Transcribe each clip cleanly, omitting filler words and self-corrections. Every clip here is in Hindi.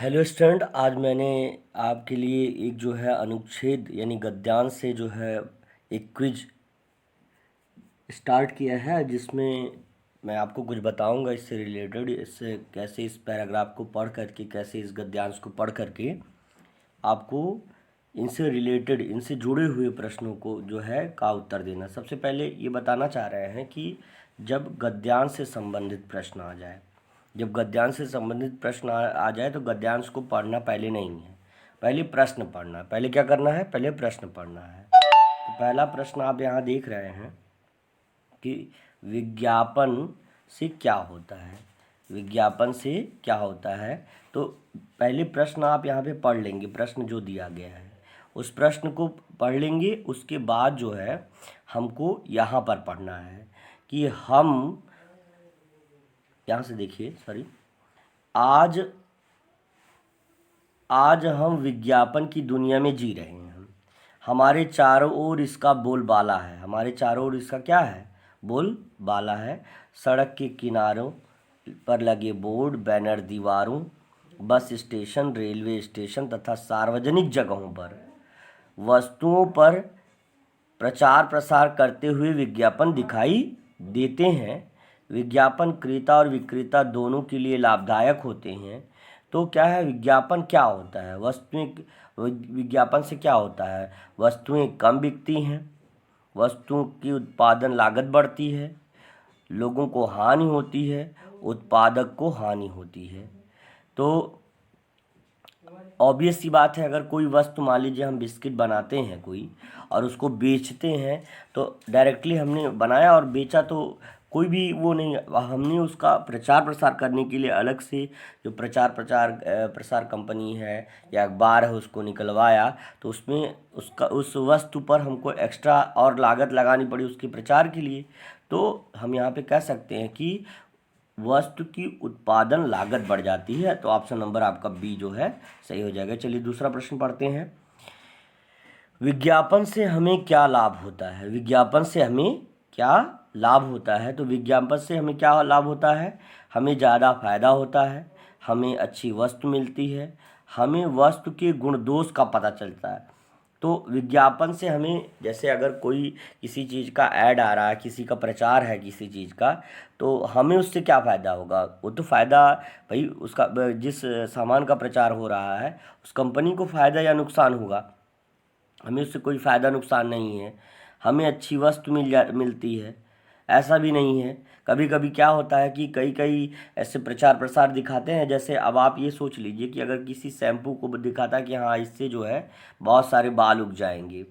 हेलो स्टूडेंट, आज मैंने आपके लिए एक जो है अनुच्छेद यानी गद्यांश से जो है एक क्विज स्टार्ट किया है, जिसमें मैं आपको कुछ बताऊंगा इससे रिलेटेड, इससे कैसे इस पैराग्राफ को पढ़ करके, कैसे इस गद्यांश को पढ़ करके आपको इनसे रिलेटेड, इनसे जुड़े हुए प्रश्नों को जो है का उत्तर देना। सबसे पहले ये बताना चाह रहे हैं कि जब गद्यांश से संबंधित प्रश्न आ जाए, जब गद्यांश से संबंधित प्रश्न आ जाए तो गद्यांश को पढ़ना पहले नहीं है, पहले प्रश्न पढ़ना है। पहले क्या करना है? पहले प्रश्न पढ़ना है। तो पहला प्रश्न आप यहाँ देख रहे हैं कि विज्ञापन से क्या होता है, विज्ञापन से क्या होता है। तो पहले प्रश्न आप यहाँ पे पढ़ लेंगे, प्रश्न जो दिया गया है उस प्रश्न को पढ़ लेंगे। उसके बाद जो है हमको यहाँ पर पढ़ना है कि हम, यहाँ से देखिए, सॉरी, आज आज हम विज्ञापन की दुनिया में जी रहे हैं। हमारे चारों ओर इसका बोलबाला है। हमारे चारों ओर इसका क्या है? बोलबाला है। सड़क के किनारों पर लगे बोर्ड, बैनर, दीवारों, बस स्टेशन, रेलवे स्टेशन तथा सार्वजनिक जगहों पर वस्तुओं पर प्रचार प्रसार करते हुए विज्ञापन दिखाई देते हैं। विज्ञापन क्रेता और विक्रेता दोनों के लिए लाभदायक होते हैं। तो क्या है विज्ञापन? क्या होता है? वस्तुएं, विज्ञापन से क्या होता है? वस्तुएं कम बिकती हैं, वस्तुओं की उत्पादन लागत बढ़ती है, लोगों को हानि होती है, उत्पादक को हानि होती है। तो ऑब्वियस सी बात है, अगर कोई वस्तु, मान लीजिए हम बिस्किट बनाते हैं कोई और उसको बेचते हैं, तो डायरेक्टली हमने बनाया और बेचा, तो कोई भी वो नहीं, हमने उसका प्रचार प्रसार करने के लिए अलग से जो प्रसार कंपनी है या अखबार है उसको निकलवाया, तो उसमें उसका, उस वस्तु पर हमको एक्स्ट्रा और लागत लगानी पड़ी उसके प्रचार के लिए। तो हम यहाँ पे कह सकते हैं कि वस्तु की उत्पादन लागत बढ़ जाती है। तो ऑप्शन नंबर आपका बी जो है सही हो जाएगा। चलिए दूसरा प्रश्न पढ़ते हैं। विज्ञापन से हमें क्या लाभ होता है? विज्ञापन से हमें क्या लाभ होता है? तो विज्ञापन से हमें क्या लाभ होता है? हमें ज़्यादा फायदा होता है, हमें अच्छी वस्तु मिलती है, हमें वस्तु के गुण दोष का पता चलता है। तो विज्ञापन से हमें, जैसे अगर कोई किसी चीज़ का ऐड आ रहा है, किसी का प्रचार है किसी चीज़ का, तो हमें उससे क्या फ़ायदा होगा? वो तो फ़ायदा भाई उसका, जिस सामान का प्रचार हो रहा है उस कंपनी को फ़ायदा या नुकसान होगा। हमें उससे कोई फ़ायदा नुकसान नहीं है, हमें अच्छी वस्तु मिलती है, ऐसा भी नहीं है। कभी कभी क्या होता है कि कई कई ऐसे प्रचार प्रसार दिखाते हैं, जैसे अब आप ये सोच लीजिए कि अगर किसी शैम्पू को दिखाता है कि हाँ इससे जो है बहुत सारे बाल उग जाएंगे,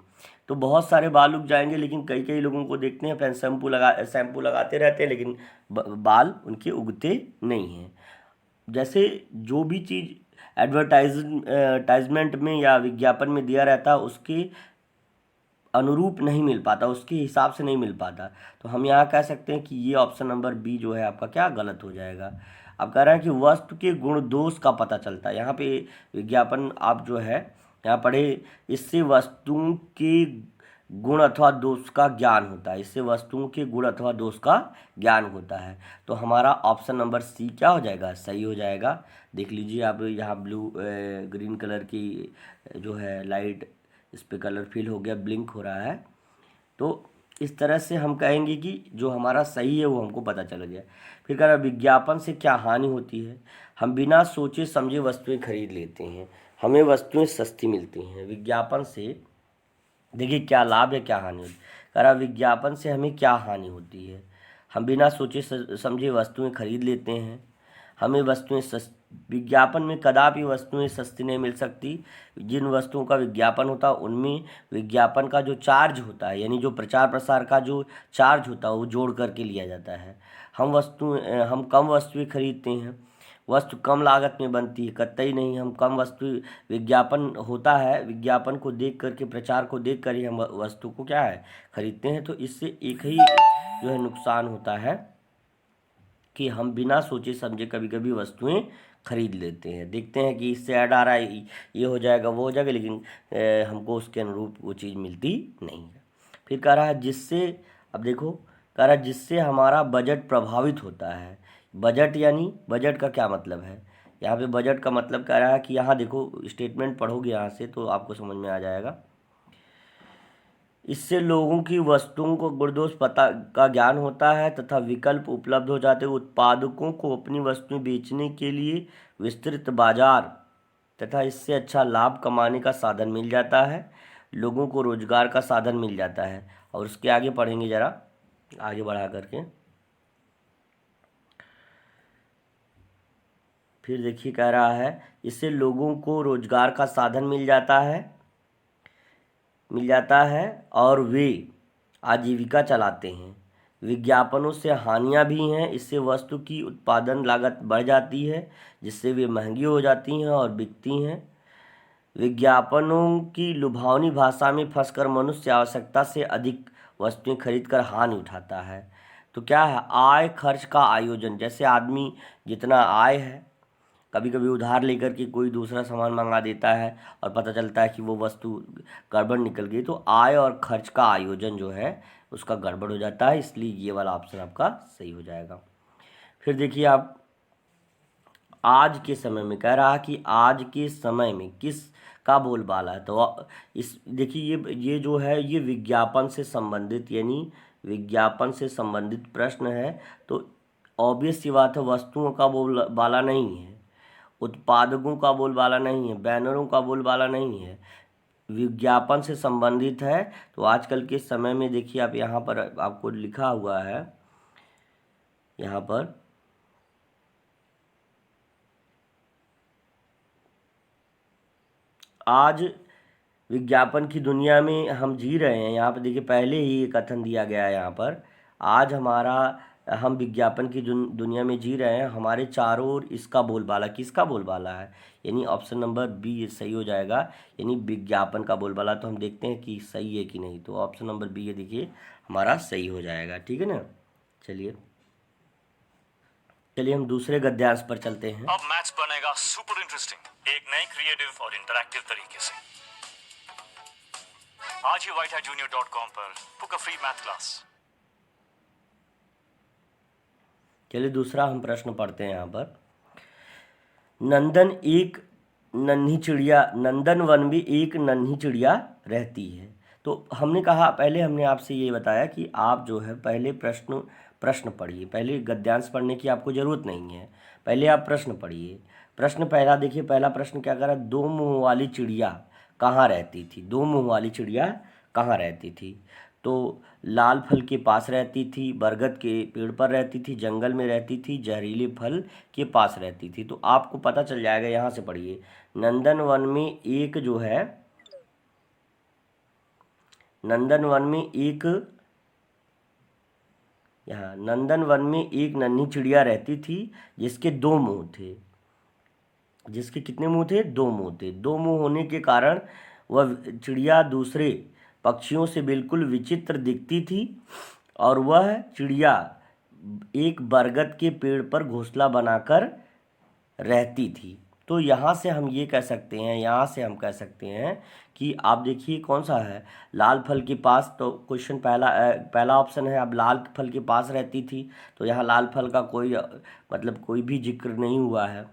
तो बहुत सारे बाल उग जाएंगे, लेकिन कई कई लोगों को देखते हैं शैम्पू लगाते रहते हैं, लेकिन बाल उनके उगते नहीं हैं। जैसे जो भी चीज़ एडवर्टाइजमेंट में या विज्ञापन में दिया रहता है उसके अनुरूप नहीं मिल पाता, उसके हिसाब से नहीं मिल पाता, तो हम यहाँ कह सकते हैं कि ये ऑप्शन नंबर बी जो है आपका क्या गलत हो जाएगा। अब कह रहे हैं कि वस्तु के गुण दोष का पता चलता है। यहाँ पे विज्ञापन आप जो है यहाँ पढ़े, इससे वस्तुओं के गुण अथवा दोष का ज्ञान होता है, इससे वस्तुओं के गुण अथवा दोष का ज्ञान होता है। तो हमारा ऑप्शन नंबर सी क्या हो जाएगा? सही हो जाएगा। देख लीजिए आप यहाँ ब्लू ग्रीन कलर की जो है लाइट, इस पे कलर फिल हो गया, ब्लिंक हो रहा है। तो इस तरह से हम कहेंगे कि जो हमारा सही है वो हमको पता चल गया। फिर कह रहा विज्ञापन से क्या हानि होती है? हम बिना सोचे समझे वस्तुएं खरीद लेते हैं, हमें वस्तुएं सस्ती मिलती हैं। विज्ञापन से देखिए क्या लाभ है, क्या हानि होती है। कह रहा विज्ञापन से हमें क्या हानि होती है? हम बिना सोचे समझे वस्तुएं खरीद लेते हैं, हमें वस्तुएं विज्ञापन में कदापि वस्तुएं सस्ती नहीं मिल सकती। जिन वस्तुओं का विज्ञापन होता है उनमें विज्ञापन का जो चार्ज होता है, यानी जो प्रचार प्रसार का जो चार्ज होता है वो जोड़ करके लिया जाता है। हम कम वस्तुएं खरीदते हैं, वस्तु कम लागत में बनती है, कतई नहीं। हम कम वस्तु, विज्ञापन होता है, विज्ञापन को देख करके, प्रचार को देख कर ही हम वस्तु को क्या है खरीदते हैं। तो इससे एक ही जो है नुकसान होता है कि हम बिना सोचे समझे कभी कभी वस्तुएं खरीद लेते हैं। देखते हैं कि इससे ऐड आ रहा है, ये हो जाएगा वो हो जाएगा, लेकिन हमको उसके अनुरूप वो चीज़ मिलती नहीं है। फिर कह रहा है जिससे, अब देखो, कह रहा है जिससे हमारा बजट प्रभावित होता है। बजट यानी, बजट का क्या मतलब है? यहाँ पे बजट का मतलब कह रहा है कि यहाँ देखो स्टेटमेंट पढ़ोगे यहाँ से तो आपको समझ में आ जाएगा। इससे लोगों की वस्तुओं को गुणदोष पता का ज्ञान होता है तथा विकल्प उपलब्ध हो जाते हैं। उत्पादकों को अपनी वस्तुएं बेचने के लिए विस्तृत बाजार तथा इससे अच्छा लाभ कमाने का साधन मिल जाता है। लोगों को रोजगार का साधन मिल जाता है। और उसके आगे पढ़ेंगे जरा आगे बढ़ा करके। फिर देखिए कह रहा है इससे लोगों को रोजगार का साधन मिल जाता है और वे आजीविका चलाते हैं। विज्ञापनों से हानियां भी हैं। इससे वस्तु की उत्पादन लागत बढ़ जाती है जिससे वे महंगी हो जाती हैं और बिकती हैं। विज्ञापनों की लुभावनी भाषा में फंसकर मनुष्य आवश्यकता से अधिक वस्तुएं खरीदकर हानि उठाता है। तो क्या है, आय खर्च का आयोजन। जैसे आदमी जितना आय है, कभी कभी उधार लेकर के कोई दूसरा सामान मंगा देता है और पता चलता है कि वो वस्तु गड़बड़ निकल गई, तो आय और खर्च का आयोजन जो है उसका गड़बड़ हो जाता है। इसलिए ये वाला ऑप्शन आपका सही हो जाएगा। फिर देखिए आप आज के समय में कह रहा कि आज के समय में किस का बोलबाला है। तो इस देखिए ये जो है ये विज्ञापन से संबंधित यानी विज्ञापन से संबंधित प्रश्न है। तो ऑब्वियस सी बात है, वस्तुओं का बोलबाला नहीं है, उत्पादकों का बोलबाला नहीं है, बैनरों का बोलबाला नहीं है, विज्ञापन से संबंधित है। तो आजकल के समय में देखिए आप यहाँ पर आपको लिखा हुआ है, यहाँ पर आज विज्ञापन की दुनिया में हम जी रहे हैं। यहाँ पर देखिए पहले ही ये कथन दिया गया है यहाँ पर, आज हम विज्ञापन की दुनिया में जी रहे हैं। हमारे चारों ओर इसका बोलबाला, किसका बोलबाला है, यानी ऑप्शन नंबर बी सही हो जाएगा, यानी विज्ञापन का बोलबाला। तो हम देखते हैं कि सही है कि नहीं। तो ऑप्शन नंबर बी ये देखिए हमारा सही हो जाएगा। ठीक है ना। चलिए हम दूसरे गद्यांश पर चलते हैं। अब मैथ्स बनेगा सुपर इंटरेस्टिंग, एक नए क्रिएटिव और इंटरैक्टिव तरीके से। आज ही whitehatjunior.com पर book a free math class. चलिए दूसरा हम प्रश्न पढ़ते हैं यहाँ पर। नंदनवन में एक नन्ही चिड़िया रहती है। तो हमने कहा, पहले हमने आपसे ये बताया कि आप जो है पहले प्रश्न पढ़िए। पहले गद्यांश पढ़ने की आपको ज़रूरत नहीं है, पहले आप प्रश्न पढ़िए। प्रश्न पहला देखिए, पहला प्रश्न क्या कर रहा है, दो मुँह वाली चिड़िया कहाँ रहती थी। दो मुँह वाली चिड़िया कहाँ रहती थी। तो लाल फल के पास रहती थी, बरगद के पेड़ पर रहती थी, जंगल में रहती थी, जहरीले फल के पास रहती थी। तो आपको पता चल जाएगा, यहाँ से पढ़िए। नंदनवन में एक जो है, नंदनवन में एक, यहाँ नंदनवन में एक नन्ही चिड़िया रहती थी जिसके दो मुंह थे। जिसके कितने मुंह थे, दो मुंह थे। दो मुंह होने के कारण वह चिड़िया दूसरे पक्षियों से बिल्कुल विचित्र दिखती थी और वह चिड़िया एक बरगद के पेड़ पर घोंसला बनाकर रहती थी। तो यहाँ से हम ये कह सकते हैं, यहाँ से हम कह सकते हैं कि आप देखिए कौन सा है, लाल फल के पास। तो क्वेश्चन पहला ऑप्शन है, अब लाल फल के पास रहती थी, तो यहाँ लाल फल का कोई भी जिक्र नहीं हुआ है।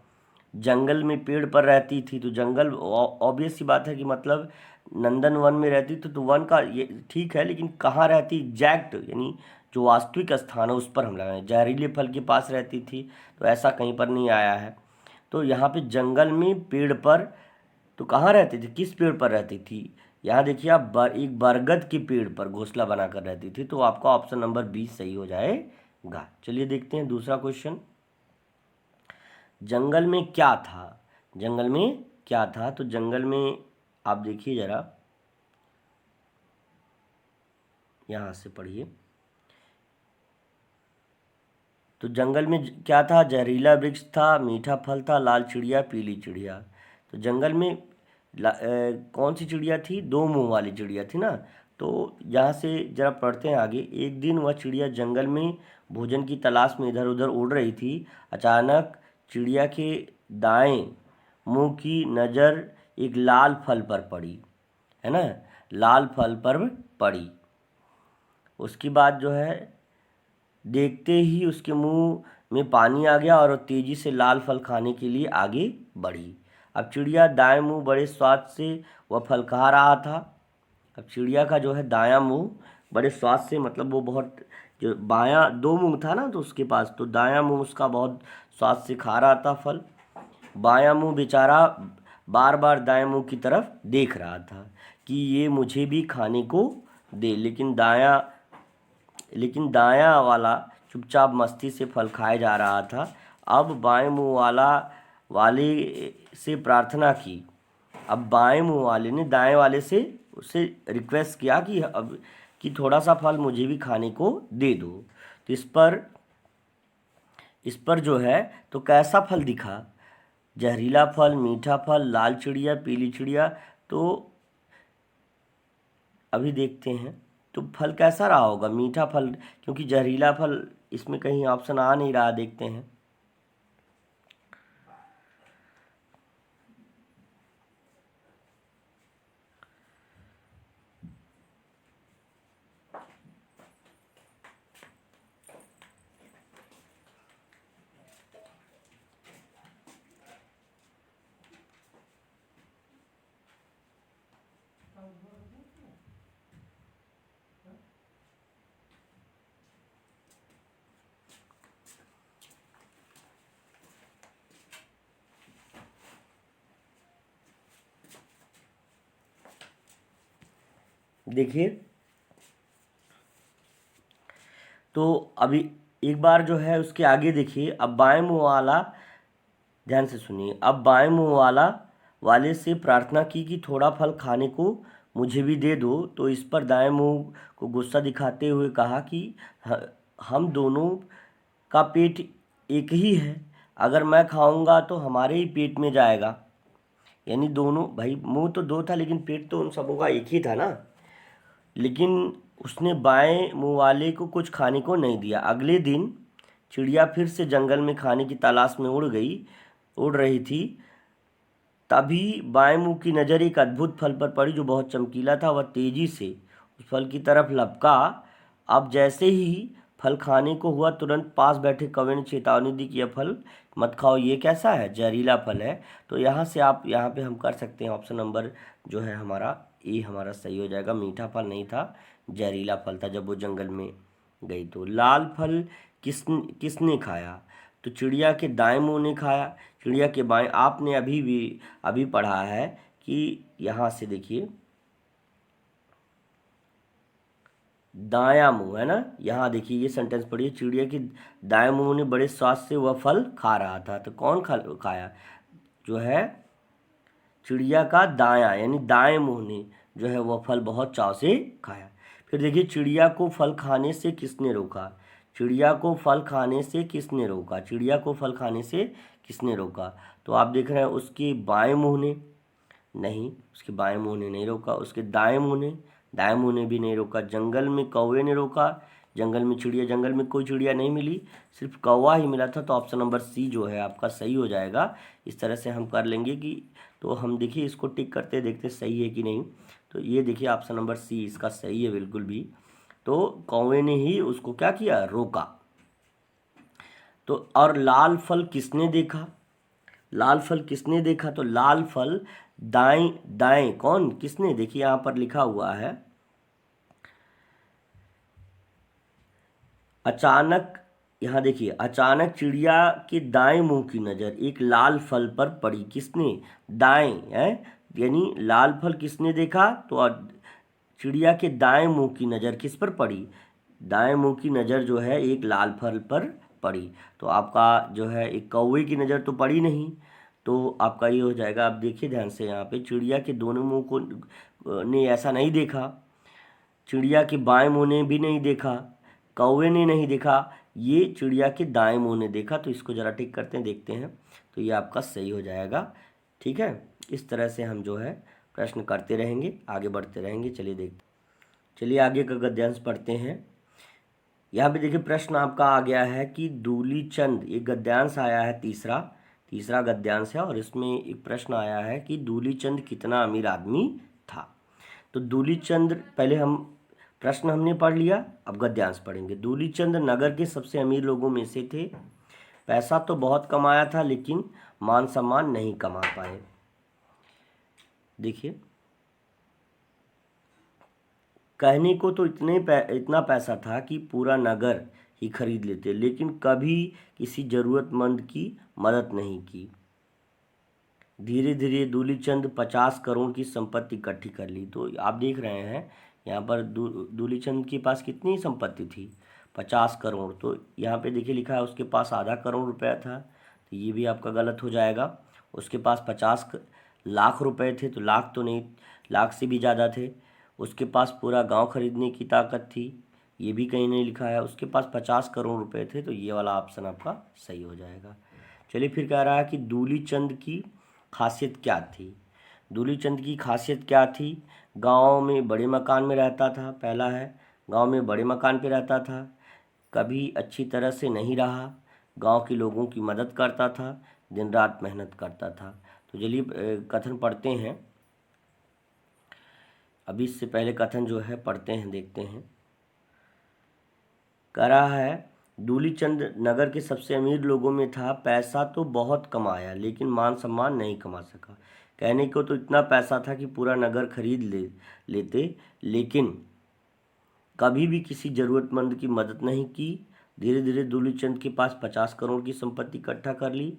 जंगल में पेड़ पर रहती थी, तो जंगल ऑब्वियस सी बात है कि मतलब नंदनवन में रहती थी, तो वन का ये ठीक है, लेकिन कहाँ रहती एग्जैक्ट, यानी जो वास्तविक स्थान है उस पर हम लगाएं। जहरीले फल के पास रहती थी, तो ऐसा कहीं पर नहीं आया है। तो यहाँ पे जंगल में पेड़ पर, तो कहाँ रहती थी, किस पेड़ पर रहती थी, यहाँ देखिए आप एक बरगद के पेड़ पर घोंसला बनाकर रहती थी। तो आपका ऑप्शन नंबर बी सही हो जाएगा। चलिए देखते हैं दूसरा क्वेश्चन। जंगल में क्या था, जंगल में क्या था। तो जंगल में आप देखिए जरा, यहाँ से पढ़िए। तो जंगल में क्या था, जहरीला वृक्ष था, मीठा फल था, लाल चिड़िया, पीली चिड़िया। तो जंगल में कौन सी चिड़िया थी, दो मुंह वाली चिड़िया थी ना। तो यहाँ से जरा पढ़ते हैं आगे। एक दिन वह चिड़िया जंगल में भोजन की तलाश में इधर उधर उड़ रही थी। अचानक चिड़िया के दाएं मुंह की नज़र एक लाल फल पर पड़ी, है ना, लाल फल पर पड़ी। उसके बाद जो है देखते ही उसके मुंह में पानी आ गया और तेजी से लाल फल खाने के लिए आगे बढ़ी। अब चिड़िया दाएं मुंह बड़े स्वाद से वह फल खा रहा था। अब चिड़िया का जो है दायां मुंह बड़े स्वाद से, मतलब वो बहुत, जो बायां दो मुंह था ना तो उसके पास, तो दायां मुंह उसका बहुत स्वाद से खा रहा था फल। बायां मुंह बेचारा बार बार दाएं मुंह की तरफ देख रहा था कि ये मुझे भी खाने को दे, लेकिन दायां वाला चुपचाप मस्ती से फल खाए जा रहा था। अब बाएं मुंह वाले से प्रार्थना की। अब बाएं मुंह वाले ने दाएं वाले से उससे रिक्वेस्ट किया कि थोड़ा सा फल मुझे भी खाने को दे दो। तो इस पर जो है तो कैसा फल दिखा? जहरीला फल, मीठा फल, लाल चिड़िया, पीली चिड़िया। तो अभी देखते हैं तो फल कैसा रहा होगा? मीठा फल, क्योंकि जहरीला फल इसमें कहीं ऑप्शन आ नहीं रहा, देखते हैं। देखिए, तो अभी एक बार जो है उसके आगे देखिए। अब बाएं मुंह वाला, ध्यान से सुनिए, अब बाएं मुंह वाले से प्रार्थना की कि थोड़ा फल खाने को मुझे भी दे दो। तो इस पर दाएं मुंह को गुस्सा दिखाते हुए कहा कि हम दोनों का पेट एक ही है, अगर मैं खाऊंगा तो हमारे ही पेट में जाएगा। यानी दोनों भाई, मुंह तो दो था लेकिन पेट तो उन सबों का एक ही था ना। लेकिन उसने बाएं मुंह वाले को कुछ खाने को नहीं दिया। अगले दिन चिड़िया फिर से जंगल में खाने की तलाश में उड़ रही थी। तभी बाएं मुंह की नज़र एक अद्भुत फल पर पड़ी जो बहुत चमकीला था। वह तेजी से उस फल की तरफ लपका। अब जैसे ही फल खाने को हुआ, तुरंत पास बैठे कौवे ने चेतावनी दी कि यह फल मत खाओ, ये कैसा है? जहरीला फल है। तो यहाँ से आप यहाँ पे हम कर सकते हैं ऑप्शन नंबर जो है हमारा ए हमारा सही हो जाएगा। मीठा फल नहीं था, जहरीला फल था जब वो जंगल में गई। तो लाल फल किसने खाया? तो चिड़िया के दाएं मुंह ने खाया। चिड़िया के बाएं, आपने अभी पढ़ा है कि यहाँ से देखिए दायां मुंह है ना, यहाँ देखिए ये सेंटेंस पढ़िए। चिड़िया की दाएं मुंह ने बड़े स्वाद से वह फल खा रहा था। तो कौन खाया? जो है चिड़िया का दायां, यानी दाएं मुंह ने जो है वह फल बहुत चाव से खाया। फिर देखिए, चिड़िया को फल खाने से किसने रोका? चिड़िया को फल खाने से किसने रोका? चिड़िया को फल खाने से किसने रोका? तो आप देख रहे हैं उसके बाएं मुंह ने, नहीं, उसके बाएं मुंह ने नहीं रोका। उसके दाएं मुंह ने भी नहीं रोका। जंगल में कौवे ने रोका। जंगल में कोई चिड़िया नहीं मिली, सिर्फ कौवा ही मिला था। तो ऑप्शन नंबर सी जो है आपका सही हो जाएगा। इस तरह से हम कर लेंगे कि, तो हम देखिए इसको टिक करते देखते सही है कि नहीं। तो ये देखिए ऑप्शन नंबर सी इसका सही है बिल्कुल भी। तो कौवे ने ही उसको क्या किया? रोका। तो और लाल फल किसने देखा? लाल फल किसने देखा? तो लाल फल दाएं दाएं, कौन, किसने? देखिए यहाँ पर लिखा हुआ है, अचानक, यहाँ देखिए, अचानक चिड़िया के दाएं मुंह की नज़र एक लाल फल पर पड़ी। किसने? दाएं है, यानी लाल फल किसने देखा? तो चिड़िया के दाएं मुंह की नज़र किस पर पड़ी? दाएं मुंह की नज़र जो है एक लाल फल पर पड़ी। तो आपका जो है एक कौवे की नज़र तो पड़ी नहीं, तो आपका ये हो जाएगा। आप देखिए ध्यान से, यहाँ पे चिड़िया के दोनों मुंह को ने ऐसा नहीं देखा, चिड़िया के बाएं मुंह ने भी नहीं देखा, कौवे ने नहीं देखा, ये चिड़िया के दाएं मुंह ने देखा। तो इसको ज़रा टिक करते हैं, देखते हैं। तो ये आपका सही हो जाएगा। ठीक है, इस तरह से हम जो है प्रश्न करते रहेंगे, आगे बढ़ते रहेंगे। चलिए आगे का गद्यांश पढ़ते हैं। यहाँ पे देखिए प्रश्न आपका आ गया है कि दूली चंद, एक गद्यांश आया है, तीसरा गद्यांश है, और इसमें एक प्रश्न आया है कि दूली चंद कितना अमीर आदमी था। तो दूली चंद, पहले हम प्रश्न हमने पढ़ लिया, अब गद्यांश पढ़ेंगे। दूली चंद नगर के सबसे अमीर लोगों में से थे। पैसा तो बहुत कमाया था लेकिन मान सम्मान नहीं कमा पाए। देखिए, कहने को तो इतना पैसा था कि पूरा नगर ही खरीद लेते, लेकिन कभी किसी जरूरतमंद की मदद नहीं की। धीरे धीरे दूलीचंद 50 करोड़ की संपत्ति इकट्ठी कर ली। तो आप देख रहे हैं यहाँ पर दूलीचंद के पास कितनी संपत्ति थी, 50 करोड़। तो यहाँ पे देखिए लिखा है उसके पास आधा करोड़ रुपया था, तो ये भी आपका गलत हो जाएगा। उसके पास 50 लाख रुपए थे, तो लाख तो नहीं, लाख से भी ज़्यादा थे। उसके पास पूरा गांव खरीदने की ताकत थी, ये भी कहीं नहीं लिखा है। उसके पास 50 करोड़ रुपए थे, तो ये वाला ऑप्शन आपका सही हो जाएगा। चलिए, फिर कह रहा है कि दूलीचंद की खासियत क्या थी। दूलीचंद की खासियत क्या थी? गांव में बड़े मकान में रहता था। पहला है, गांव में बड़े मकान पे रहता था, कभी अच्छी तरह से नहीं रहा, गांव के लोगों की मदद करता था, दिन रात मेहनत करता था। तो चलिए कथन पढ़ते हैं। अभी इससे पहले कथन जो है पढ़ते हैं, देखते हैं। कह रहा है, दूलीचंद नगर के सबसे अमीर लोगों में था। पैसा तो बहुत कमाया लेकिन मान सम्मान नहीं कमा सका। कहने को तो इतना पैसा था कि पूरा नगर खरीद लेते, लेकिन कभी भी किसी ज़रूरतमंद की मदद नहीं की। धीरे धीरे दूलीचंद के पास 50 करोड़ की संपत्ति इकट्ठा कर ली।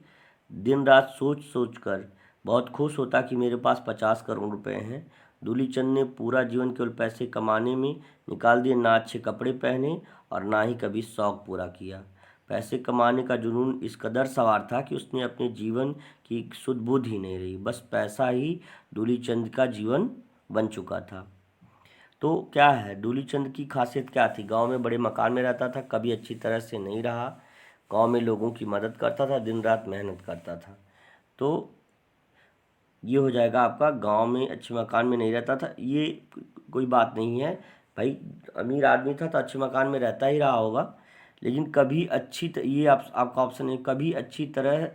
दिन रात सोच सोच कर बहुत खुश होता कि मेरे पास 50 करोड़ रुपए हैं। दूलीचंद ने पूरा जीवन केवल पैसे कमाने में निकाल दिए, ना अच्छे कपड़े पहने और ना ही कभी शौक पूरा किया। पैसे कमाने का जुनून इस कदर सवार था कि उसने अपने जीवन की सुध बुध ही नहीं रही, बस पैसा ही दूलीचंद का जीवन बन चुका था। तो क्या है, दूलीचंद की खासियत क्या थी? गांव में बड़े मकान में रहता था, कभी अच्छी तरह से नहीं रहा, गांव में लोगों की मदद करता था, दिन रात मेहनत करता था। तो ये हो जाएगा आपका, गांव में अच्छे मकान में नहीं रहता था। ये कोई बात नहीं है भाई, अमीर आदमी था तो अच्छे मकान में रहता ही रहा होगा, लेकिन कभी ये आपका ऑप्शन है, कभी अच्छी तरह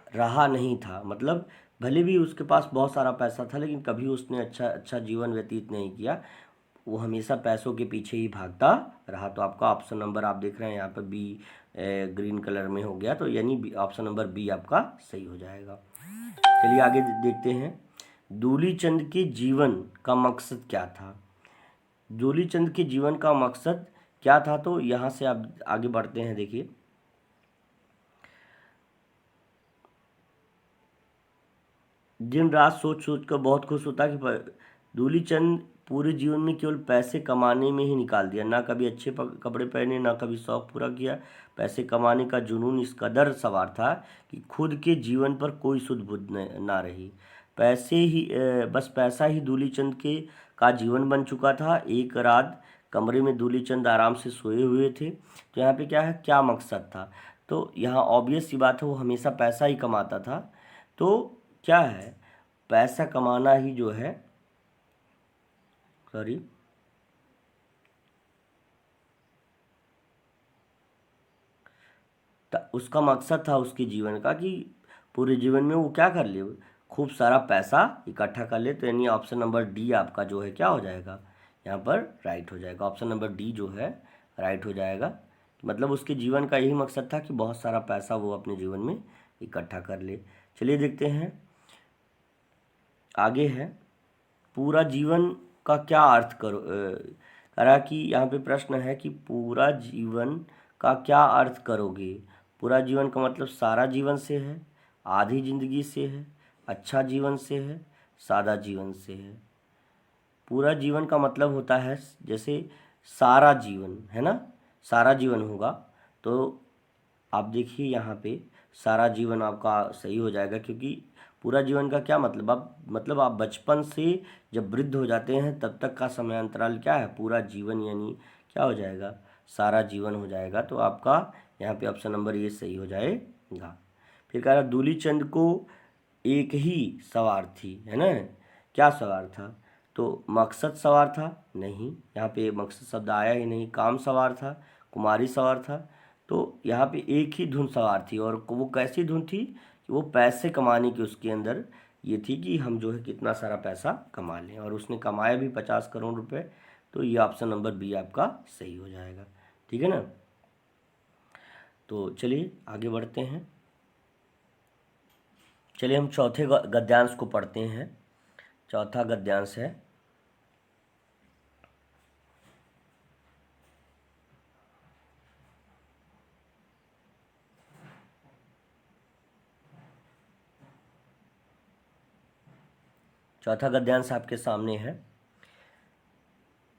रहा नहीं था। मतलब भले भी उसके पास बहुत सारा पैसा था लेकिन कभी उसने अच्छा जीवन व्यतीत नहीं किया, वो हमेशा पैसों के पीछे ही भागता रहा। तो आपका ऑप्शन नंबर आप देख रहे हैं यहाँ पर बी ग्रीन कलर में हो गया, तो यानी ऑप्शन नंबर बी आपका सही हो जाएगा। चलिए आगे देखते हैं, दूलीचंद के जीवन का मकसद क्या था। दूलीचंद के जीवन का मकसद क्या था? तो यहाँ से आप आगे बढ़ते हैं। देखिए, दिन रात सोच सोच कर बहुत खुश होता कि दूलीचंद पूरे जीवन में केवल पैसे कमाने में ही निकाल दिया, ना कभी अच्छे कपड़े पहने, ना कभी शौक पूरा किया। पैसे कमाने का जुनून इस कदर सवार था कि खुद के जीवन पर कोई सुध बुध ना रही। बस पैसा ही दूलीचंद के का जीवन बन चुका था। एक रात कमरे में दूलीचंद आराम से सोए हुए थे। तो यहाँ पे क्या है, क्या मकसद था? तो यहाँ ऑब्वियस सी बात है, वो हमेशा पैसा ही कमाता था। तो क्या है, पैसा कमाना ही जो है, सॉरी, उसका मकसद था उसके जीवन का कि पूरे जीवन में वो क्या कर ले, खूब सारा पैसा इकट्ठा कर ले। तो यानी ऑप्शन नंबर डी आपका जो है क्या हो जाएगा, यहाँ पर राइट हो जाएगा। ऑप्शन नंबर डी जो है राइट हो जाएगा। मतलब उसके जीवन का यही मकसद था कि बहुत सारा पैसा वो अपने जीवन में इकट्ठा कर ले। चलिए देखते हैं आगे है, पूरा जीवन का क्या अर्थ करा कि यहाँ पे प्रश्न है कि पूरा जीवन का क्या अर्थ करोगे। पूरा जीवन का मतलब सारा जीवन से है, आधी जिंदगी से है, अच्छा जीवन से है, सादा जीवन से है। पूरा जीवन का मतलब होता है जैसे सारा जीवन है ना, सारा जीवन होगा। तो आप देखिए यहाँ पे सारा जीवन आपका सही हो जाएगा, क्योंकि पूरा जीवन का क्या मतलब, आप बचपन से जब वृद्ध हो जाते हैं तब तक का समय अंतराल क्या है, पूरा जीवन, यानी क्या हो जाएगा, सारा जीवन हो जाएगा। तो आपका यहाँ पे ऑप्शन नंबर ये सही हो जाएगा। फिर कह रहा दूलीचंद को एक ही सवार थी, है ना, क्या सवार था? तो मकसद सवार था, नहीं, यहाँ पे मकसद शब्द आया ही नहीं। काम सवार था, कुमारी सवार था। तो यहाँ पे एक ही धुन सवार थी, और वो कैसी धुन थी कि वो पैसे कमाने की उसके अंदर ये थी कि हम जो है कितना सारा पैसा कमा लें, और उसने कमाया भी 50 करोड़ रुपए। तो ये ऑप्शन नंबर बी आपका सही हो जाएगा, ठीक है ना। तो चलिए आगे बढ़ते हैं। चलिए हम चौथे गद्यांश को पढ़ते हैं। चौथा गद्यांश है, चौथा गद्यांश आपके सामने है।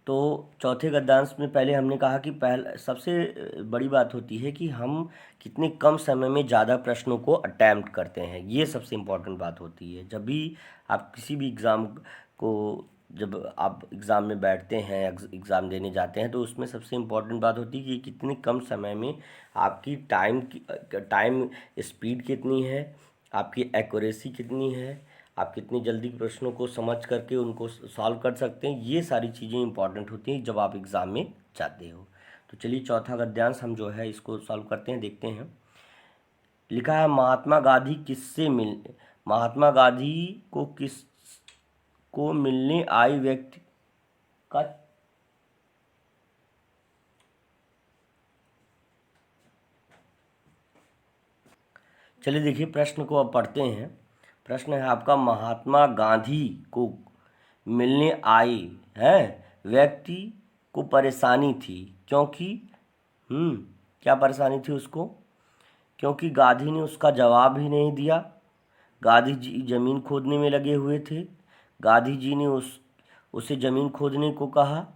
तो चौथे गद्यांश में पहले हमने कहा कि सबसे बड़ी बात होती है कि हम कितने कम समय में ज़्यादा प्रश्नों को अटैम्प्ट करते हैं। ये सबसे इम्पोर्टेंट बात होती है। जब भी आप किसी भी एग्ज़ाम को, जब आप एग्ज़ाम में बैठते हैं, एग्ज़ाम देने जाते हैं, तो उसमें सबसे इम्पोर्टेंट बात होती है कि कितने कम समय में आपकी टाइम स्पीड कितनी है, आपकी एक्यूरेसी कितनी है, आप कितनी जल्दी प्रश्नों को समझ करके उनको सॉल्व कर सकते हैं। ये सारी चीज़ें इंपॉर्टेंट होती हैं जब आप एग्ज़ाम में जाते हो। तो चलिए चौथा गद्यांश हम जो है इसको सॉल्व करते हैं, देखते हैं। लिखा है, महात्मा गांधी को मिलने आए व्यक्ति का, चलिए देखिए प्रश्न को अब पढ़ते हैं। प्रश्न है आपका, महात्मा गांधी को मिलने आए हैं व्यक्ति को परेशानी थी क्योंकि क्या परेशानी थी उसको? क्योंकि गांधी ने उसका जवाब ही नहीं दिया। गांधी जी ज़मीन खोदने में लगे हुए थे। गांधी जी ने उसे ज़मीन खोदने को कहा।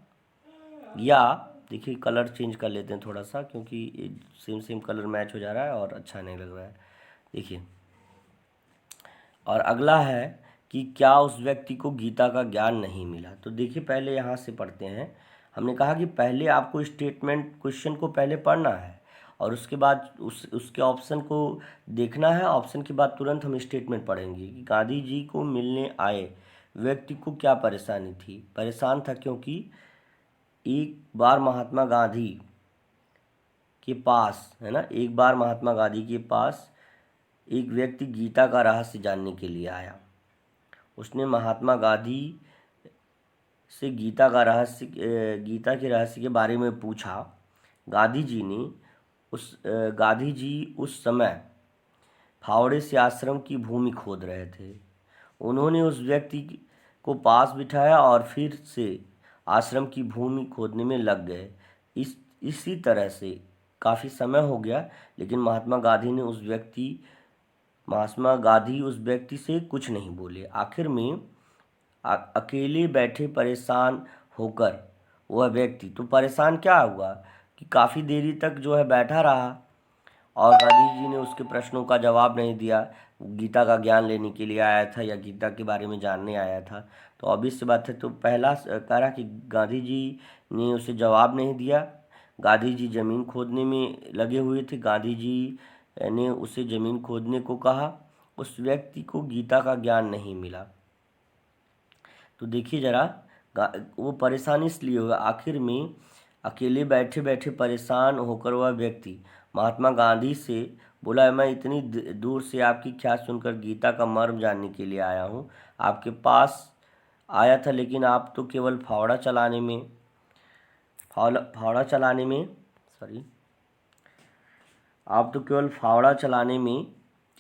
या देखिए कलर चेंज कर लेते हैं थोड़ा सा, क्योंकि सेम कलर मैच हो जा रहा है और अच्छा नहीं लग रहा है। देखिए, और अगला है कि क्या उस व्यक्ति को गीता का ज्ञान नहीं मिला। तो देखिए पहले यहाँ से पढ़ते हैं। हमने कहा कि पहले आपको स्टेटमेंट क्वेश्चन को पहले पढ़ना है और उसके बाद उसके ऑप्शन को देखना है। ऑप्शन के बाद तुरंत हम स्टेटमेंट पढ़ेंगे कि गांधी जी को मिलने आए व्यक्ति को क्या परेशानी थी। परेशान था क्योंकि एक बार महात्मा गांधी के पास, है ना, एक बार महात्मा गांधी के पास एक व्यक्ति गीता का रहस्य जानने के लिए आया। उसने महात्मा गांधी से गीता के रहस्य के बारे में पूछा। गांधी जी उस समय फावड़े से आश्रम की भूमि खोद रहे थे। उन्होंने उस व्यक्ति को पास बिठाया और फिर से आश्रम की भूमि खोदने में लग गए। इसी तरह से काफ़ी समय हो गया, लेकिन महात्मा गांधी उस व्यक्ति से कुछ नहीं बोले। आखिर में अकेले बैठे परेशान होकर वह व्यक्ति, तो परेशान क्या हुआ कि काफ़ी देरी तक जो है बैठा रहा और गांधी जी ने उसके प्रश्नों का जवाब नहीं दिया। गीता का ज्ञान लेने के लिए आया था या गीता के बारे में जानने आया था, तो ऑब्वियस सी बात है। तो पहला कह रहा कि गांधी जी ने उसे जवाब नहीं दिया। गांधी जी ज़मीन खोदने में लगे हुए थे। गांधी जी ने उसे ज़मीन खोदने को कहा। उस व्यक्ति को गीता का ज्ञान नहीं मिला। तो देखिए ज़रा, वो परेशान इसलिए हुआ। आखिर में अकेले बैठे बैठे परेशान होकर वह व्यक्ति महात्मा गांधी से बोला, मैं इतनी दूर से आपकी ख्याल सुनकर गीता का मर्म जानने के लिए आया हूँ। आपके पास आया था, लेकिन आप तो केवल फावड़ा चलाने में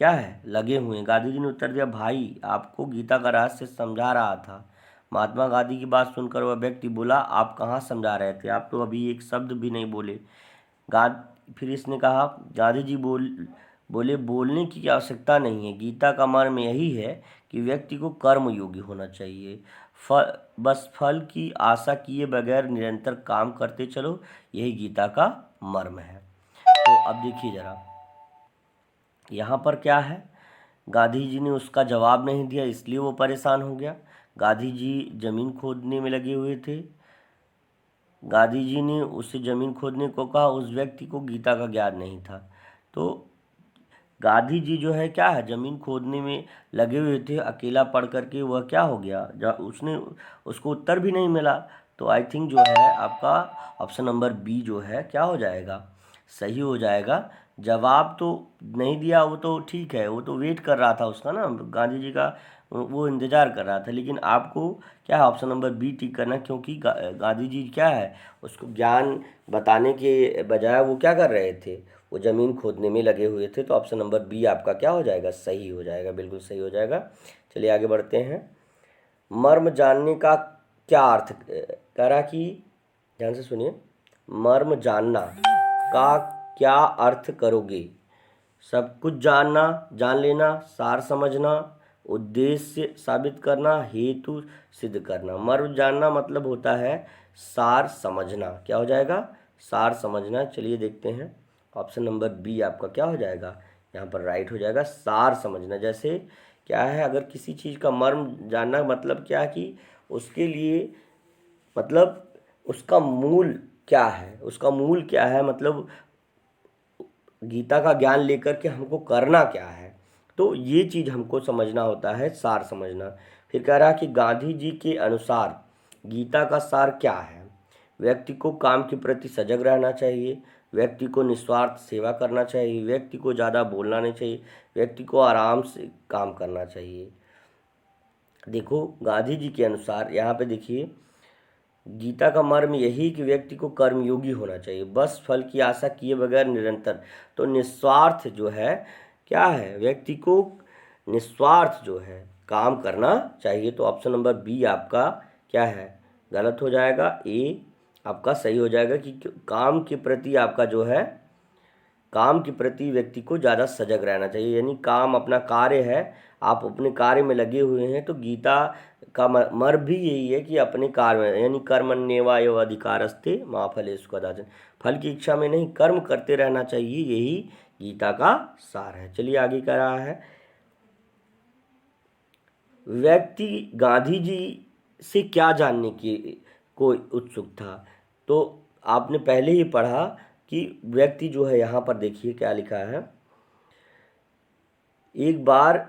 क्या है, लगे हुए हैं। गांधी जी ने उत्तर दिया, भाई आपको गीता का रहस्य समझा रहा था। महात्मा गांधी की बात सुनकर वह व्यक्ति बोला, आप कहाँ समझा रहे थे, आप तो अभी एक शब्द भी नहीं बोले। फिर इसने कहा, गांधी जी बोले बोलने की आवश्यकता नहीं है। गीता का मर्म यही है कि व्यक्ति को कर्म योगी होना चाहिए। बस फल की आशा किए बगैर निरंतर काम करते चलो, यही गीता का मर्म है। तो अब देखिए ज़रा, यहाँ पर क्या है, गांधी जी ने उसका जवाब नहीं दिया, इसलिए वो परेशान हो गया। गांधी जी ज़मीन खोदने में लगे हुए थे। गांधी जी ने उसे ज़मीन खोदने को कहा। उस व्यक्ति को गीता का ज्ञान नहीं था। तो गांधी जी जो है क्या है, ज़मीन खोदने में लगे हुए थे। अकेला पढ़ करके वह क्या हो गया, उसको उत्तर भी नहीं मिला। तो आई थिंक जो है आपका ऑप्शन नंबर बी जो है क्या हो जाएगा, सही हो जाएगा। जवाब तो नहीं दिया, वो तो ठीक है, वो तो वेट कर रहा था उसका ना, गांधी जी का वो इंतज़ार कर रहा था। लेकिन आपको क्या है, ऑप्शन नंबर बी टिक करना, क्योंकि गांधी जी क्या है, उसको ज्ञान बताने के बजाय वो क्या कर रहे थे, वो ज़मीन खोदने में लगे हुए थे। तो ऑप्शन नंबर बी आपका क्या हो जाएगा, सही हो जाएगा, बिल्कुल सही हो जाएगा। चलिए आगे बढ़ते हैं। मर्म जानने का क्या अर्थ कह रहा कि, ध्यान से सुनिए, मर्म जानना का क्या अर्थ करोगे। सब कुछ जानना, जान लेना, सार समझना, उद्देश्य साबित करना, हेतु सिद्ध करना। मर्म जानना मतलब होता है सार समझना। क्या हो जाएगा, सार समझना। चलिए देखते हैं, ऑप्शन नंबर बी आपका क्या हो जाएगा, यहाँ पर राइट हो जाएगा, सार समझना। जैसे क्या है, अगर किसी चीज़ का मर्म जानना मतलब क्या कि उसके लिए, मतलब उसका मूल क्या है, उसका मूल क्या है, मतलब गीता का ज्ञान लेकर के हमको करना क्या है, तो ये चीज़ हमको समझना होता है, सार समझना। फिर कह रहा कि गांधी जी के अनुसार गीता का सार क्या है। व्यक्ति को काम के प्रति सजग रहना चाहिए, व्यक्ति को निस्वार्थ सेवा करना चाहिए, व्यक्ति को ज़्यादा बोलना नहीं चाहिए, व्यक्ति को आराम से काम करना चाहिए। देखो गांधी जी के अनुसार यहाँ पे देखिए, गीता का मर्म यही कि व्यक्ति को कर्मयोगी होना चाहिए, बस फल की आशा किए बगैर निरंतर। तो निस्वार्थ जो है क्या है, व्यक्ति को निस्वार्थ जो है काम करना चाहिए। तो ऑप्शन नंबर बी आपका क्या है, गलत हो जाएगा, ए आपका सही हो जाएगा कि काम के प्रति आपका जो है, काम के प्रति व्यक्ति को ज़्यादा सजग रहना चाहिए। यानी काम अपना कार्य है, आप अपने कार्य में लगे हुए हैं। तो गीता का मर्म भी यही है कि अपने कार्य में, यानी कर्मण्येवायो अधिकारस्ते मा फलेषु कदाचन, फल की इच्छा में नहीं, कर्म करते रहना चाहिए, यही गीता का सार है। चलिए आगे कह रहा है, व्यक्ति गांधी जी से क्या जानने की को उत्सुक था। तो आपने पहले ही पढ़ा कि व्यक्ति जो है, यहाँ पर देखिए क्या लिखा है, एक बार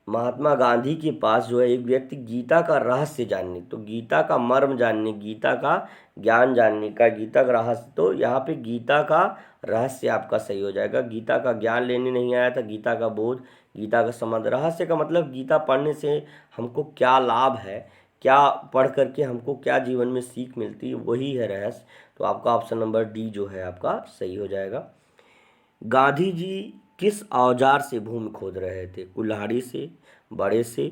महात्मा गांधी के पास जो है एक व्यक्ति गीता का रहस्य जानने, तो गीता का मर्म जानने, गीता का ज्ञान जानने का, गीता का रहस्य, तो यहाँ पे गीता का रहस्य आपका सही हो जाएगा। गीता का ज्ञान लेने नहीं आया था, गीता का बोध, गीता का संबंध। रहस्य का मतलब गीता पढ़ने से हमको क्या लाभ है, क्या पढ़ करके हमको क्या जीवन में सीख मिलती है, वही है रहस्य। तो आपका ऑप्शन नंबर डी जो है आपका सही हो जाएगा। गांधी जी किस औजार से भूमि खोद रहे थे, कुल्हाड़ी से, बड़े से,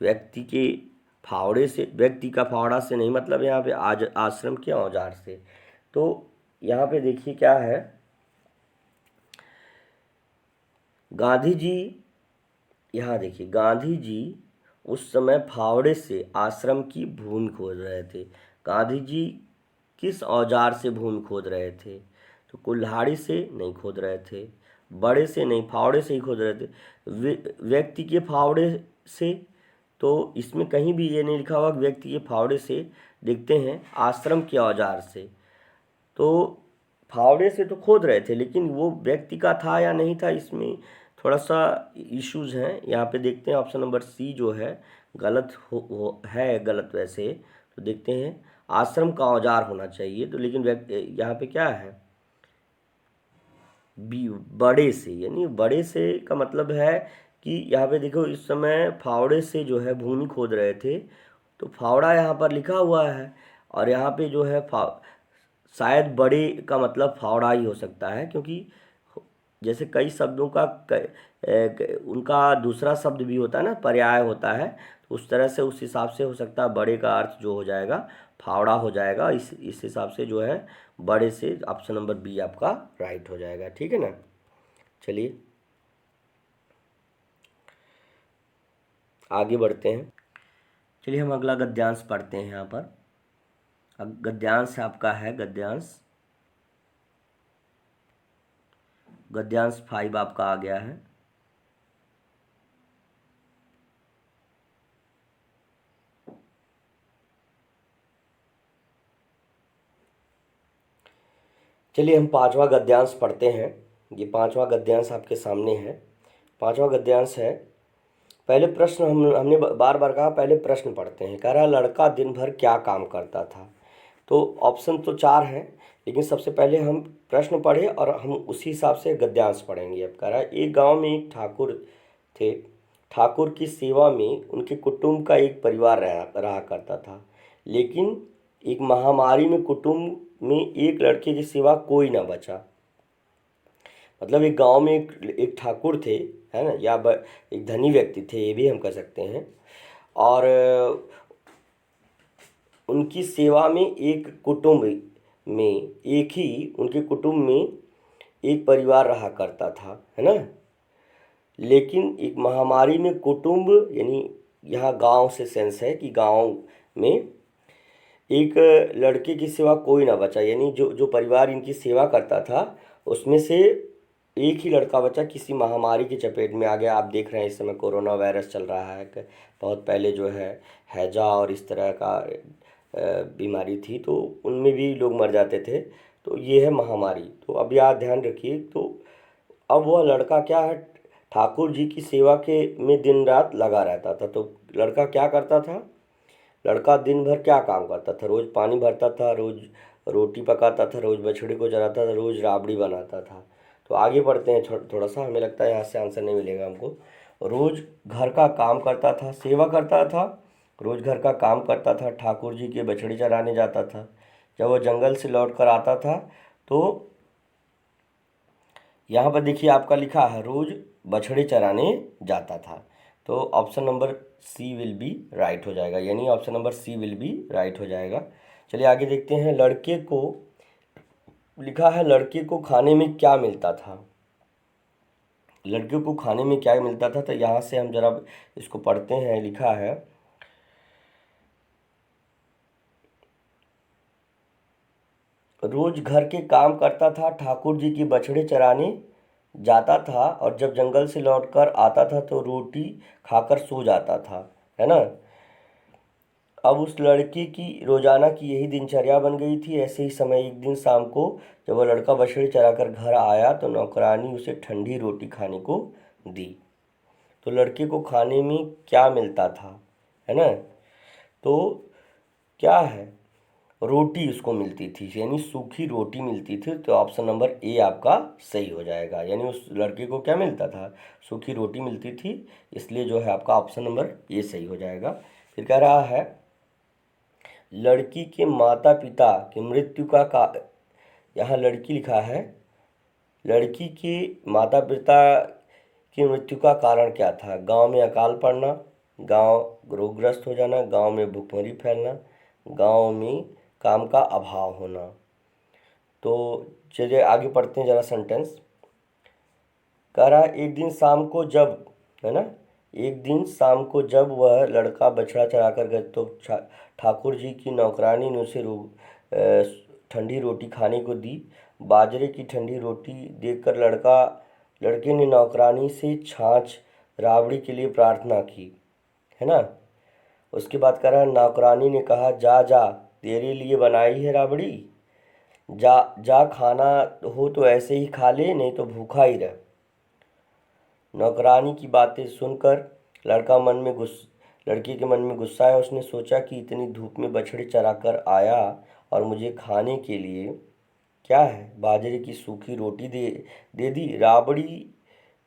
व्यक्ति के फावड़े से, व्यक्ति का फावड़ा से नहीं, मतलब यहाँ पे आज आश्रम के औजार से। तो यहाँ पे देखिए क्या है, गांधी जी, यहाँ देखिए गांधी जी उस समय फावड़े से आश्रम की भूमि खोद रहे थे। गांधी जी किस औजार से भूमि खोद रहे थे, तो कुल्हाड़ी से नहीं खोद रहे थे, बड़े से नहीं, फावड़े से ही खोद रहे थे। व्यक्ति के फावड़े से, तो इसमें कहीं भी ये नहीं लिखा हुआ कि व्यक्ति के फावड़े से। देखते हैं आश्रम के औजार से, तो फावड़े से तो खोद रहे थे, लेकिन वो व्यक्ति का था या नहीं था, इसमें थोड़ा सा इश्यूज हैं। यहाँ पे देखते हैं ऑप्शन नंबर सी जो है गलत है गलत वैसे। तो देखते हैं, आश्रम का औजार होना चाहिए, तो लेकिन यहाँ पे क्या है, बी बड़े से, यानी बड़े से का मतलब है कि यहाँ पे देखो इस समय फावड़े से जो है भूमि खोद रहे थे, तो फावड़ा यहाँ पर लिखा हुआ है, और यहाँ पे जो है शायद बड़े का मतलब फावड़ा ही हो सकता है, क्योंकि जैसे कई शब्दों का उनका दूसरा शब्द भी होता है ना, पर्याय होता है, तो उस तरह से उस हिसाब से हो सकता है बड़े का अर्थ जो हो जाएगा फावड़ा हो जाएगा। इस हिसाब से जो है बड़े से ऑप्शन नंबर बी आपका राइट हो जाएगा, ठीक है ना। चलिए आगे बढ़ते हैं। चलिए हम अगला गद्यांश पढ़ते हैं। यहाँ पर अब गद्यांश आपका है, गद्यांश 5 आपका आ गया है। चलिए हम 5वां गद्यांश पढ़ते हैं। ये 5वां गद्यांश आपके सामने है। 5वां गद्यांश है, पहले प्रश्न हमने बार बार कहा, पहले प्रश्न पढ़ते हैं। कह रहा लड़का दिन भर क्या काम करता था। तो ऑप्शन तो 4 हैं, लेकिन सबसे पहले हम प्रश्न पढ़े और हम उसी हिसाब से गद्यांश पढ़ेंगे। अब कह रहा है, एक गांव में एक ठाकुर थे। ठाकुर की सेवा में उनके कुटुंब का एक परिवार रहा करता था, लेकिन एक महामारी में कुटुंब में एक लड़के के सिवा कोई ना बचा। मतलब एक गांव में एक ठाकुर थे, है ना, या एक धनी व्यक्ति थे, ये भी हम कह सकते हैं। और उनकी सेवा में एक कुटुंब में, एक ही उनके कुटुंब में एक परिवार रहा करता था, है ना। लेकिन एक महामारी में कुटुंब, यानी यहाँ गांव से सेंस है कि गांव में एक लड़के की सिवा कोई ना बचा, यानी जो जो परिवार इनकी सेवा करता था उसमें से एक ही लड़का बचा, किसी महामारी की चपेट में आ गया। आप देख रहे हैं इस समय कोरोना वायरस चल रहा है, बहुत पहले जो है हैजा और इस तरह का बीमारी थी, तो उनमें भी लोग मर जाते थे। तो ये है महामारी। तो अब याद ध्यान रखिए। तो अब वह लड़का क्या है, ठाकुर जी की सेवा के में दिन रात लगा रहता था। तो लड़का क्या करता था, लड़का दिन भर क्या काम करता था, रोज़ पानी भरता था, रोज़ रोटी पकाता था, रोज़ बछड़े को चराता था, रोज़ राबड़ी बनाता था। तो आगे बढ़ते हैं थोड़ा सा, हमें लगता है यहाँ से आंसर नहीं मिलेगा हमको। रोज़ घर का काम करता था, सेवा करता था, रोज़ घर का काम करता था, ठाकुर जी के बछड़े चराने जाता था। जब वह जंगल से लौट कर आता था तो यहाँ पर देखिए आपका लिखा है रोज़ बछड़े चराने जाता था। तो option number C will be right हो जाएगा, यानी option number C will be right हो जाएगा। चलिए आगे देखते हैं। लड़के को लिखा है, लड़के को खाने में क्या मिलता था, लड़के को खाने में क्या मिलता था। तो यहाँ से हम जरा इसको पढ़ते हैं। लिखा है, रोज घर के काम करता था, ठाकुर जी की बछड़े चराने जाता था, और जब जंगल से लौटकर आता था तो रोटी खाकर सो जाता था, है ना। अब उस लड़के की रोजाना की यही दिनचर्या बन गई थी। ऐसे ही समय एक दिन शाम को जब वह लड़का बछड़े चराकर घर आया तो नौकरानी उसे ठंडी रोटी खाने को दी। तो लड़के को खाने में क्या मिलता था, है ना। तो क्या है, रोटी उसको मिलती थी, यानी सूखी रोटी मिलती थी। तो ऑप्शन नंबर ए आपका सही हो जाएगा, यानी उस लड़के को क्या मिलता था, सूखी रोटी मिलती थी, इसलिए जो है आपका ऑप्शन नंबर ए सही हो जाएगा। फिर कह रहा है, लड़की के माता पिता की मृत्यु का यहाँ लड़की लिखा है, लड़की के माता पिता की मृत्यु का कारण क्या था। गांव में अकाल पड़ना, गांव रोगग्रस्त हो जाना, गांव में भूखमरी फैलना, गांव में काम का अभाव होना। तो चलिए आगे पढ़ते हैं जरा सेंटेंस। कह रहा है, एक दिन शाम को जब, है ना, एक दिन शाम को जब वह लड़का बछड़ा चरा कर गया तो ठाकुर जी की नौकरानी ने उसे ठंडी रोटी खाने को दी। बाजरे की ठंडी रोटी देखकर लड़के ने नौकरानी से छाछ राबड़ी के लिए प्रार्थना की, है ना। उसके बाद कह रहा है, नौकरानी ने कहा, जा जा तेरे लिए बनाई है राबड़ी, जा जा खाना हो तो ऐसे ही खा ले, नहीं तो भूखा ही रह। नौकरानी की बातें सुनकर लड़के के मन में गुस्सा आया। उसने सोचा कि इतनी धूप में बछड़े चरा कर आया और मुझे खाने के लिए क्या है, बाजरे की सूखी रोटी दे दी।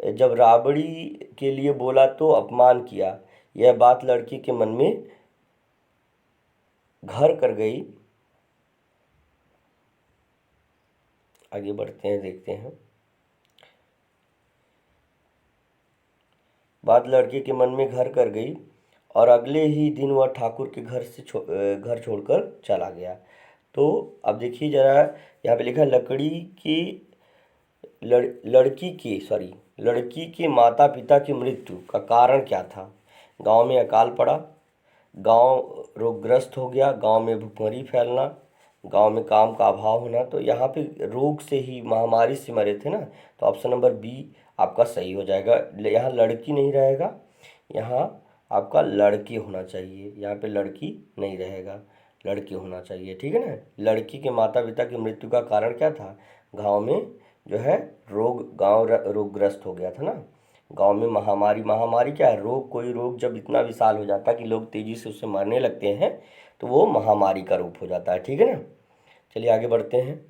जब राबड़ी के लिए बोला तो अपमान किया। यह बात लड़के के मन में घर कर गई। आगे बढ़ते हैं, देखते हैं। बात लड़के के मन में घर कर गई और अगले ही दिन वह ठाकुर के घर छोड़कर चला गया। तो अब देखिए जरा, यहाँ पे लिखा, लड़की के माता पिता की मृत्यु का कारण क्या था। गांव में अकाल पड़ा, गांव रोगग्रस्त हो गया, गांव में भूखमरी फैलना, गांव में काम का अभाव होना। तो यहाँ पे रोग से ही, महामारी से मरे थे ना। तो ऑप्शन नंबर बी आपका सही हो जाएगा। यहाँ लड़की नहीं रहेगा, यहाँ आपका लड़के होना चाहिए, यहाँ पे लड़की नहीं रहेगा, लड़के होना चाहिए, ठीक है ना। लड़की के माता पिता की मृत्यु का कारण क्या था, गांव में जो है गांव रोगग्रस्त हो गया था ना। गांव में महामारी क्या है, कोई रोग जब इतना विशाल हो जाता है कि लोग तेजी से उससे मरने लगते हैं तो वो महामारी का रूप हो जाता है, ठीक है ना। चलिए आगे बढ़ते हैं।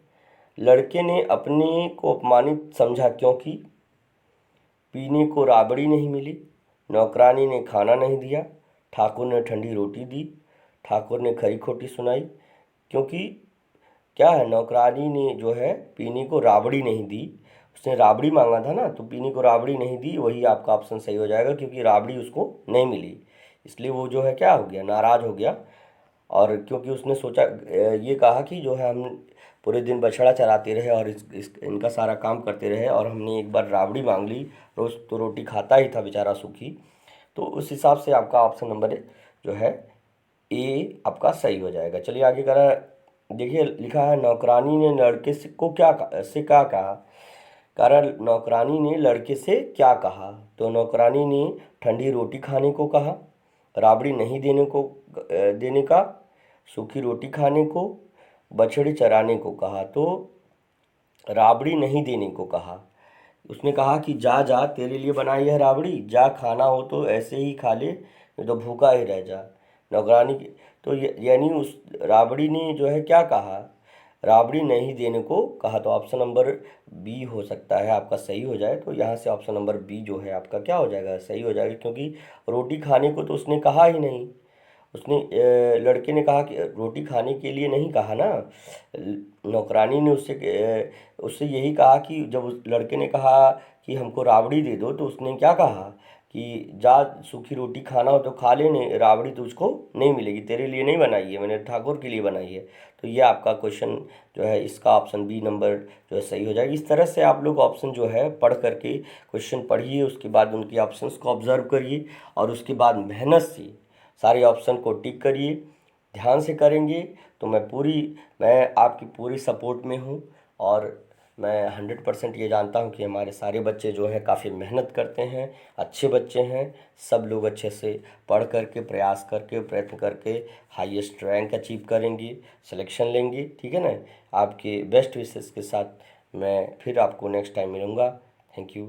लड़के ने अपने को अपमानित समझा क्योंकि पीने को राबड़ी नहीं मिली, नौकरानी ने खाना नहीं दिया, ठाकुर ने ठंडी रोटी दी, ठाकुर ने खरी खोटी सुनाई। क्योंकि क्या है, नौकरानी ने जो है पीने को राबड़ी नहीं दी, उसने राबड़ी मांगा था ना, तो पीने को राबड़ी नहीं दी, वही आपका ऑप्शन सही हो जाएगा, क्योंकि राबड़ी उसको नहीं मिली, इसलिए वो जो है क्या हो गया, नाराज़ हो गया। और क्योंकि उसने सोचा, ये कहा कि जो है हम पूरे दिन बछड़ा चराते रहे और इनका सारा काम करते रहे, और हमने एक बार राबड़ी मांग ली, रोज़ तो रोटी खाता ही था बेचारा सूखी। तो उस हिसाब से आपका ऑप्शन नंबर जो है ए आपका सही हो जाएगा। चलिए आगे करा, देखिए लिखा है नौकरानी ने लड़के से को से क्या कहा। कारण नौकरानी ने लड़के से क्या कहा, तो नौकरानी ने ठंडी रोटी खाने को कहा, राबड़ी नहीं देने का, सूखी रोटी खाने को, बछड़े चराने को कहा। तो राबड़ी नहीं देने को कहा। उसने कहा कि जा जा तेरे लिए बनाई है राबड़ी, जा खाना हो तो ऐसे ही खा ले, नहीं तो भूखा ही रह जा। नौकरानी तो यानी उस राबड़ी ने जो है क्या कहा, राबड़ी नहीं देने को कहा। तो ऑप्शन नंबर बी हो सकता है आपका सही हो जाए। तो यहाँ से ऑप्शन नंबर बी जो है आपका क्या हो जाएगा, सही हो जाएगा, क्योंकि रोटी खाने को तो उसने कहा ही नहीं। उसने लड़के ने कहा कि रोटी खाने के लिए नहीं कहा ना, नौकरानी ने उससे यही कहा कि जब उस लड़के ने कहा कि हमको राबड़ी दे दो, तो उसने क्या कहा कि जा सूखी रोटी खाना हो तो खा लेने, राबड़ी तो उसको नहीं मिलेगी, तेरे लिए नहीं बनाई है, मैंने ठाकुर के लिए बनाई है। तो ये आपका क्वेश्चन जो है, इसका ऑप्शन बी नंबर जो है सही हो जाएगा। इस तरह से आप लोग ऑप्शन जो है पढ़ करके क्वेश्चन पढ़िए, उसके बाद उनके ऑप्शंस को ऑब्जर्व करिए, और उसके बाद मेहनत से सारे ऑप्शन को टिक करिए। ध्यान से करेंगे तो मैं आपकी पूरी सपोर्ट में हूँ, और मैं 100% ये जानता हूँ कि हमारे सारे बच्चे जो हैं काफ़ी मेहनत करते हैं, अच्छे बच्चे हैं। सब लोग अच्छे से पढ़ करके, प्रयास करके, प्रयत्न करके हाईएस्ट रैंक अचीव करेंगे, सिलेक्शन लेंगे, ठीक है ना। आपके बेस्ट विशेस के साथ मैं फिर आपको नेक्स्ट टाइम मिलूँगा। Thank you.